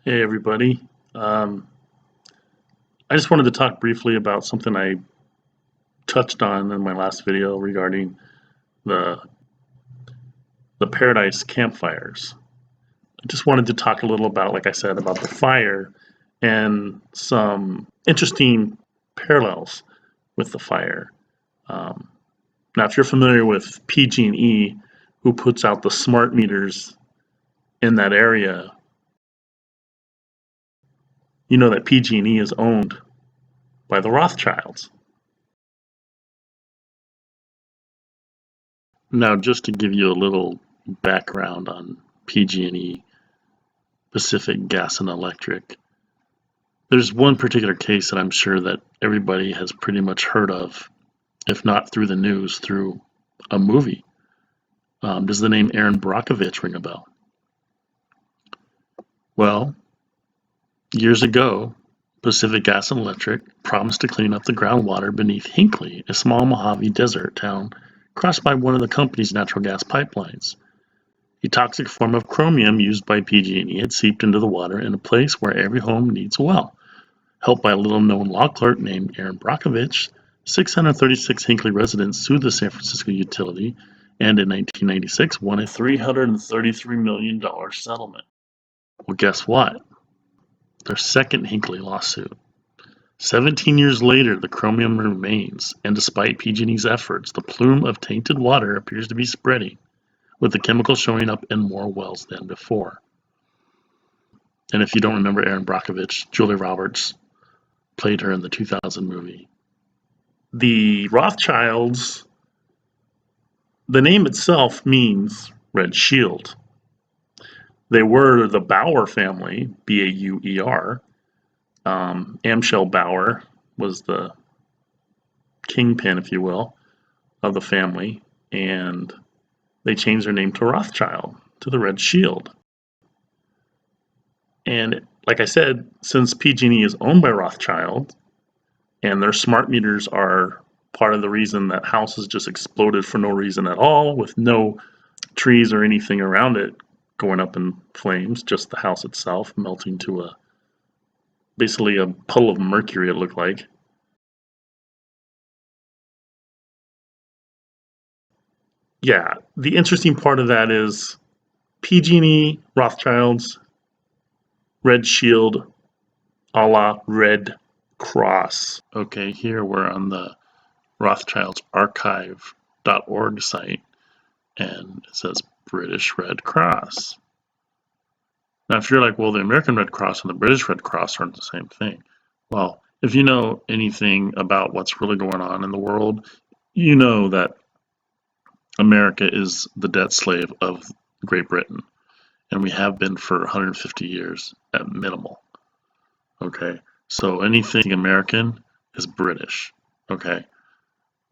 Hey everybody. I just wanted to talk briefly about something I touched on in my last video regarding the Paradise campfires. I just wanted to talk a little about, like I said, about the fire and some interesting parallels with the fire. Now, if you're familiar with PG&E, who puts out the smart meters in that area, you know that PG&E is owned by the Rothschilds. Now, just to give you a little background on PG&E, Pacific Gas and Electric, there's one particular case that I'm sure that everybody has pretty much heard of, if not through the news, through a movie. Does the name Eric Brockovich ring a bell? Well, years ago, Pacific Gas and Electric promised to clean up the groundwater beneath Hinckley, a small Mojave desert town crossed by one of the company's natural gas pipelines. A toxic form of chromium used by PG&E had seeped into the water in a place where every home needs a well. Helped by a little-known law clerk named Eric Brockovich, 636 Hinckley residents sued the San Francisco utility and in 1996 won a $333 million settlement. Well, guess what? Their second Hinckley lawsuit. 17 years later, the chromium remains, and despite PG&E's efforts, the plume of tainted water appears to be spreading, with the chemical showing up in more wells than before. And if you don't remember Eric Brockovich, Julia Roberts played her in the 2000 movie. The Rothschilds, the name itself means Red Shield. They were the Bauer family, B-A-U-E-R. Amschel Bauer was the kingpin, if you will, of the family, and they changed their name to Rothschild, to the Red Shield. And like I said, since PG&E is owned by Rothschild, and their smart meters are part of the reason that houses just exploded for no reason at all, with no trees or anything around it going up in flames, just the house itself melting to basically a puddle of mercury, it looked like. Yeah, the interesting part of that is PG&E, Rothschilds, Red Shield, a la Red Cross. Okay, here we're on the Rothschilds archive.org site, and it says British Red Cross. Now, if you're like, well, the American Red Cross and the British Red Cross aren't the same thing. Well, if you know anything about what's really going on in the world, you know that America is the debt slave of Great Britain, and we have been for 150 years at minimal. Okay, so anything American is British. Okay,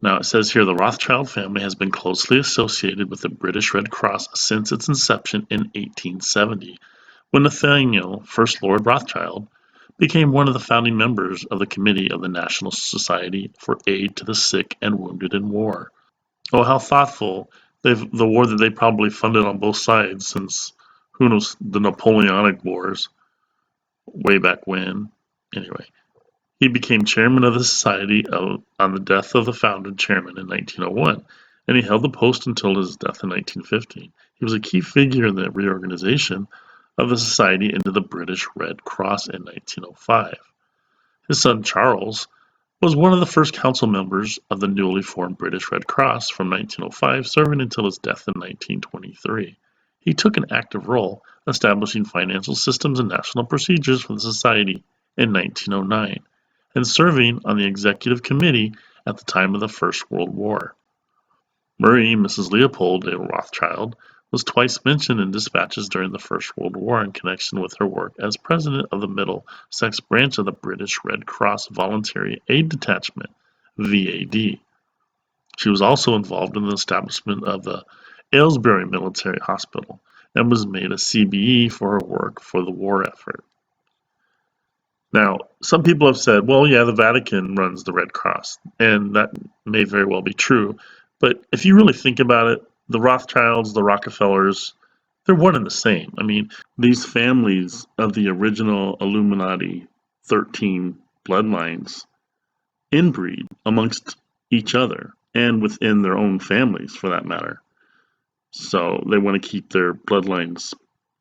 now it says here the Rothschild family has been closely associated with the British Red Cross since its inception in 1870, when Nathaniel, First Lord Rothschild, became one of the founding members of the Committee of the National Society for Aid to the Sick and Wounded in War. Oh, how thoughtful. The war that they probably funded on both sides since, who knows, the Napoleonic Wars way back when. Anyway, he became chairman of the society on the death of the founder chairman in 1901, and he held the post until his death in 1915. He was a key figure in the reorganization of the society into the British Red Cross in 1905. His son Charles was one of the first council members of the newly formed British Red Cross from 1905, serving until his death in 1923. He took an active role establishing financial systems and national procedures for the society in 1909, and serving on the executive committee at the time of the First World War. Marie, Mrs. Leopold de Rothschild, was twice mentioned in dispatches during the First World War in connection with her work as president of the Middlesex branch of the British Red Cross Voluntary Aid Detachment, VAD. She was also involved in the establishment of the Aylesbury Military Hospital and was made a CBE for her work for the war effort. Now, some people have said, well, yeah, the Vatican runs the Red Cross, and that may very well be true, but if you really think about it, the Rothschilds, the Rockefellers, they're one and the same. I mean, These families of the original Illuminati 13 bloodlines inbreed amongst each other and within their own families, for that matter. So they want to keep their bloodlines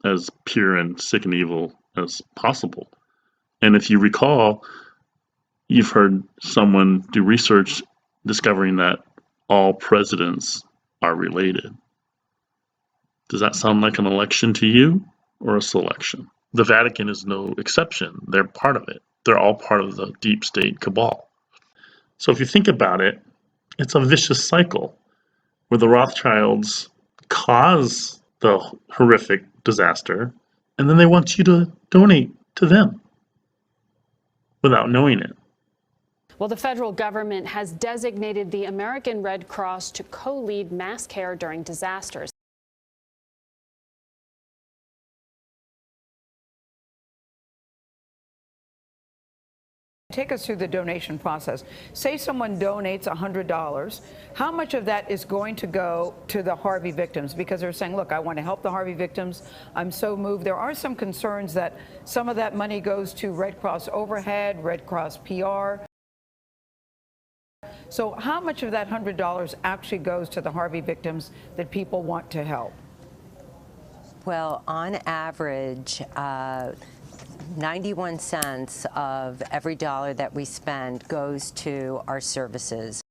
as pure and sick and evil as possible. And if you recall, you've heard someone do research discovering that all presidents are related. Does that sound like an election to you or a selection? The Vatican is no exception. They're part of it. They're all part of the deep state cabal. So if you think about it, it's a vicious cycle where the Rothschilds cause the horrific disaster, and then they want you to donate to them without knowing it. Well, the federal government has designated the American Red Cross to co-lead mass care during disasters. Take us through the donation process. Say someone donates $100. How much of that is going to go to the Harvey victims? Because they're saying, look, I want to help the Harvey victims. I'm so moved. There are some concerns that some of that money goes to Red Cross overhead, Red Cross PR. So how much of that $100 actually goes to the Harvey victims that people want to help? Well, on average, 91 cents of every dollar that we spend goes to our services.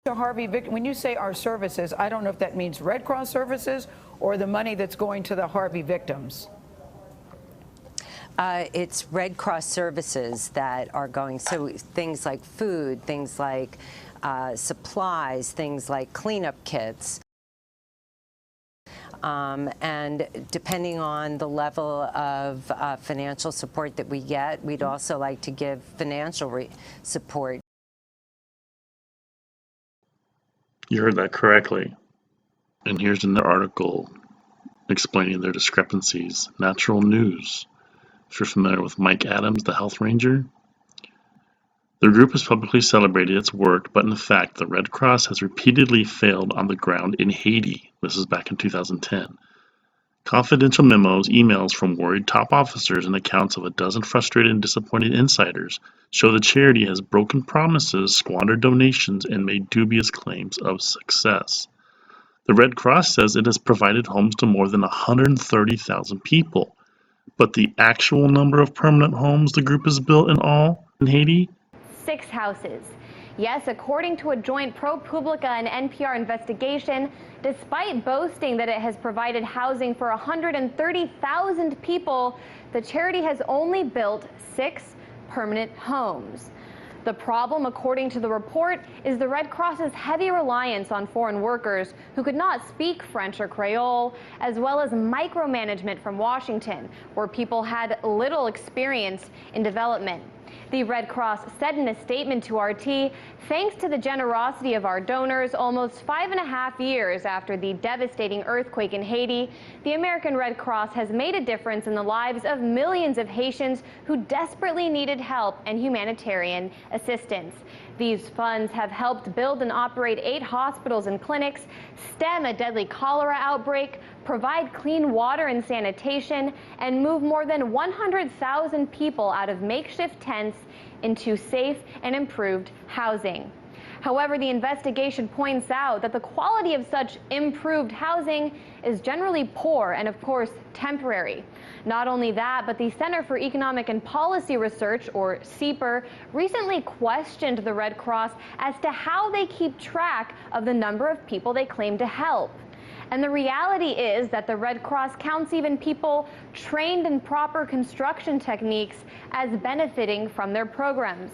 Harvey, when you say our services, I don't know if that means Red Cross services or the money that's going to the Harvey victims. It's Red Cross services that are going, so things like food, things like supplies, things like cleanup kits. And depending on the level of financial support that we get, we'd also like to give financial support. You heard that correctly. And here's another article explaining their discrepancies. Natural News. If you're familiar with Mike Adams, the health ranger, the group has publicly celebrated its work, but in fact, the Red Cross has repeatedly failed on the ground in Haiti. This is back in 2010. Confidential memos, emails from worried top officers, and accounts of a dozen frustrated and disappointed insiders show the charity has broken promises, squandered donations, and made dubious claims of success. The Red Cross says it has provided homes to more than 130,000 people, but the actual number of permanent homes the group has built in all in Haiti? 6 houses. Yes, according to a joint ProPublica and NPR investigation, despite boasting that it has provided housing for 130,000 people, the charity has only built 6 permanent homes. The problem, according to the report, is the Red Cross's heavy reliance on foreign workers who could not speak French or Creole, as well as micromanagement from Washington, where people had little experience in development. The Red Cross said in a statement to RT, thanks to the generosity of our donors, almost 5.5 years after the devastating earthquake in Haiti, the American Red Cross has made a difference in the lives of millions of Haitians who desperately needed help and humanitarian assistance. These funds have helped build and operate 8 hospitals and clinics, stem a deadly cholera outbreak, provide clean water and sanitation, and move more than 100,000 people out of makeshift tents into safe and improved housing. However, the investigation points out that the quality of such improved housing is generally poor and, of course, temporary. Not only that, but the Center for Economic and Policy Research, or CEPR, recently questioned the Red Cross as to how they keep track of the number of people they claim to help. And the reality is that the Red Cross counts even people trained in proper construction techniques as benefiting from their programs.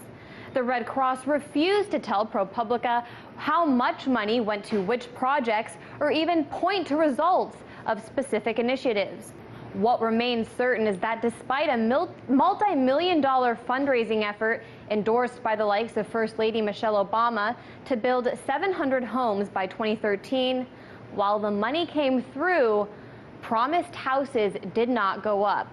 The Red Cross refused to tell ProPublica how much money went to which projects or even point to results of specific initiatives. What remains certain is that despite a multi-million-dollar fundraising effort endorsed by the likes of First Lady Michelle Obama to build 700 homes by 2013, while the money came through, promised houses did not go up.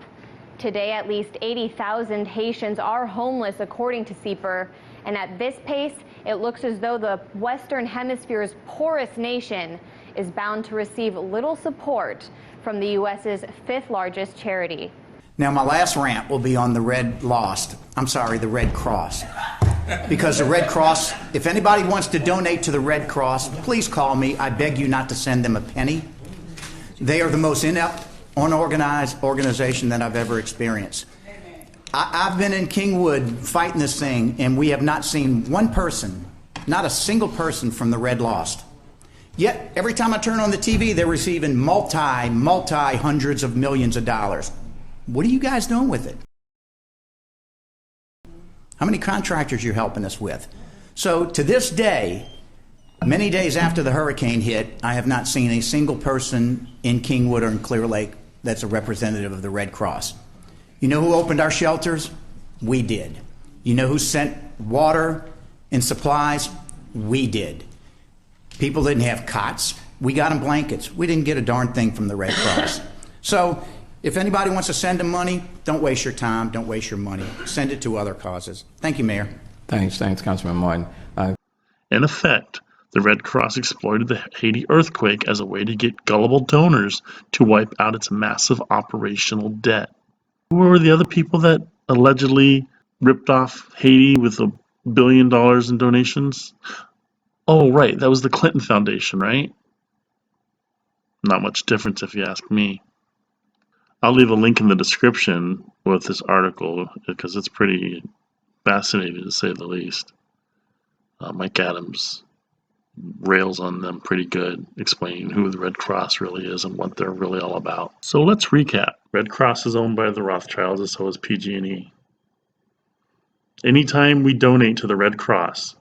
Today, at least 80,000 Haitians are homeless, according to CEPR. And at this pace, it looks as though the Western Hemisphere's poorest nation is bound to receive little support from the U.S.'s fifth largest charity. Now, my last rant will be on the Red Cross. Because the Red Cross, if anybody wants to donate to the Red Cross, please call me. I beg you not to send them a penny. They are the most inept, unorganized organization that I've ever experienced. I've been in Kingwood fighting this thing, and we have not seen one person, not a single person from the Red Lost. Yet, every time I turn on the TV, they're receiving multi hundreds of millions of dollars. What are you guys doing with it? How many contractors you're helping us with? So to this day, many days after the hurricane hit, I have not seen a single person in Kingwood or in Clear Lake that's a representative of the Red Cross. You know who opened our shelters? We did. You know who sent water and supplies? We did. People didn't have cots. We got them blankets. We didn't get a darn thing from the Red Cross. So if anybody wants to send them money, don't waste your time, don't waste your money. Send it to other causes. Thank you, Mayor. Thanks, Councilman Martin. In effect, the Red Cross exploited the Haiti earthquake as a way to get gullible donors to wipe out its massive operational debt. Who were the other people that allegedly ripped off Haiti with $1 billion in donations? Oh, right, that was the Clinton Foundation, right? Not much difference if you ask me. I'll leave a link in the description with this article because it's pretty fascinating to say the least. Mike Adams rails on them pretty good, explaining who the Red Cross really is and what they're really all about. So let's recap. Red Cross is owned by the Rothschilds, and so is PG&E. Anytime we donate to the Red Cross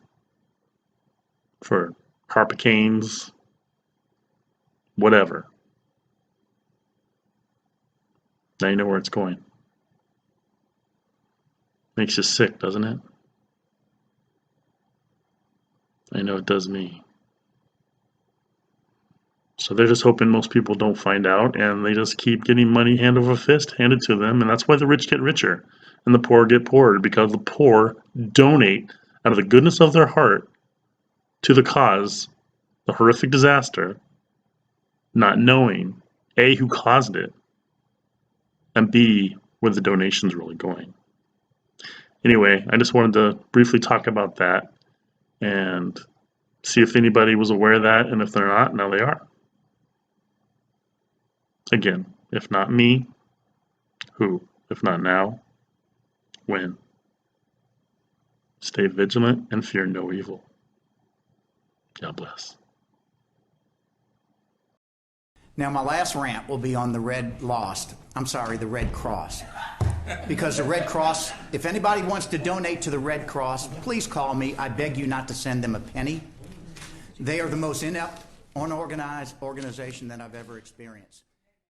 for harpicanes, whatever, now you know where it's going. Makes you sick, doesn't it? I know it does me. So they're just hoping most people don't find out, and they just keep getting money hand over fist handed to them, and that's why the rich get richer and the poor get poorer, because the poor donate out of the goodness of their heart to the cause, the horrific disaster, not knowing A, who caused it, and B, where the donation's really going. Anyway, I just wanted to briefly talk about that and see if anybody was aware of that, and if they're not, now they are. Again, if not me, who? If not now, when? Stay vigilant and fear no evil. God bless. Now, my last rant will be on the Red Cross. Because the Red Cross, if anybody wants to donate to the Red Cross, please call me. I beg you not to send them a penny. They are the most inept, unorganized organization that I've ever experienced.